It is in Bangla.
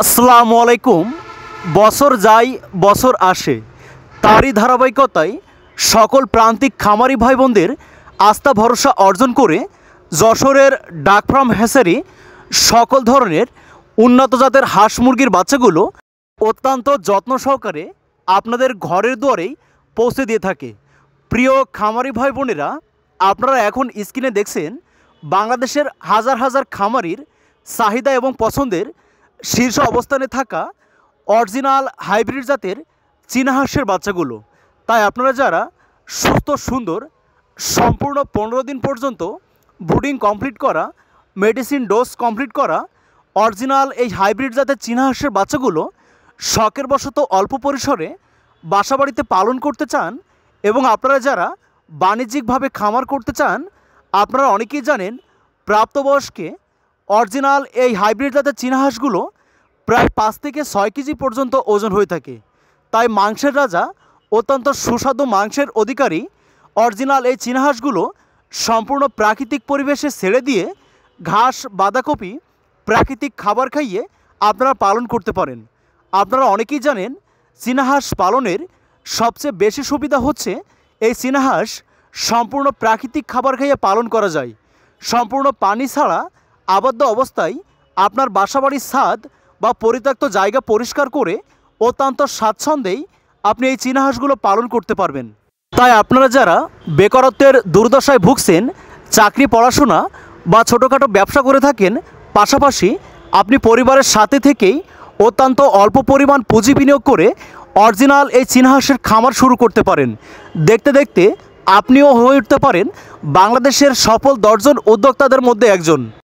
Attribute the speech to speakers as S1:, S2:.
S1: আসসালামু আলাইকুম। বছর যায় বছর আসে, তারই ধারাবাহিকতায় সকল প্রান্তিক খামারি ভাই বোনদের আস্থা ভরসা অর্জন করে যশোরের ডাক ফার্ম হ্যাচারি সকল ধরনের উন্নত জাতের হাঁস মুরগির বাচ্চাগুলো অত্যন্ত যত্ন সহকারে আপনাদের ঘরের দুয়ারেই পৌঁছে দিয়ে থাকে। প্রিয় খামারি ভাই বোনেরা, আপনারা এখন স্ক্রিনে দেখছেন বাংলাদেশের হাজার হাজার খামারির চাহিদা এবং পছন্দের শীর্ষ অবস্থানে থাকা অরিজিনাল হাইব্রিড জাতের চীনা হাঁসের বাচ্চাগুলো। তাই আপনারা যারা সুস্থ সুন্দর সম্পূর্ণ 15 দিন পর্যন্ত ব্রুডিং কমপ্লিট করা, মেডিসিন ডোজ কমপ্লিট করা অরিজিনাল এই হাইব্রিড জাতের চীনা হাঁসের বাচ্চাগুলো শখের বশত অল্প পরিসরে বাসাবাড়িতে পালন করতে চান এবং আপনারা যারা বাণিজ্যিকভাবে খামার করতে চান, আপনারা অনেকেই জানেন প্রাপ্তবয়স্কে অরিজিনাল এই হাইব্রিড জাতের চীনা হাঁসগুলো প্রায় 5 থেকে 6 কেজি পর্যন্ত ওজন হয়ে থাকে। তাই মাংসের রাজা, অত্যন্ত সুস্বাদু মাংসের অধিকারী অরিজিনাল এই চীনা হাঁসগুলো সম্পূর্ণ প্রাকৃতিক পরিবেশে ছেড়ে দিয়ে ঘাস, বাঁধাকপি, প্রাকৃতিক খাবার খাইয়ে আপনারা পালন করতে পারেন। আপনারা অনেকেই জানেন চীনা হাঁস পালনের সবচেয়ে বেশি সুবিধা হচ্ছে এই চীনা হাঁস সম্পূর্ণ প্রাকৃতিক খাবার খাইয়ে পালন করা যায়। সম্পূর্ণ পানি ছাড়া আবদ্ধ অবস্থায় আপনার বাসাবাড়ির ছাদ বা পরিত্যক্ত জায়গা পরিষ্কার করে অত্যন্ত স্বাচ্ছন্দ্যেই আপনি এই চীনা হাঁসগুলো পালন করতে পারবেন। তাই আপনারা যারা বেকারত্বের দুর্দশায় ভুগছেন, চাকরি, পড়াশোনা বা ছোটোখাটো ব্যবসা করে থাকেন, পাশাপাশি আপনি পরিবারের সাথে থেকেই অত্যন্ত অল্প পরিমাণ পুঁজি বিনিয়োগ করে অরিজিনাল এই চীনা হাঁসের খামার শুরু করতে পারেন। দেখতে দেখতে আপনিও হয়ে উঠতে পারেন বাংলাদেশের সফল 10 জন উদ্যোক্তাদের মধ্যে একজন।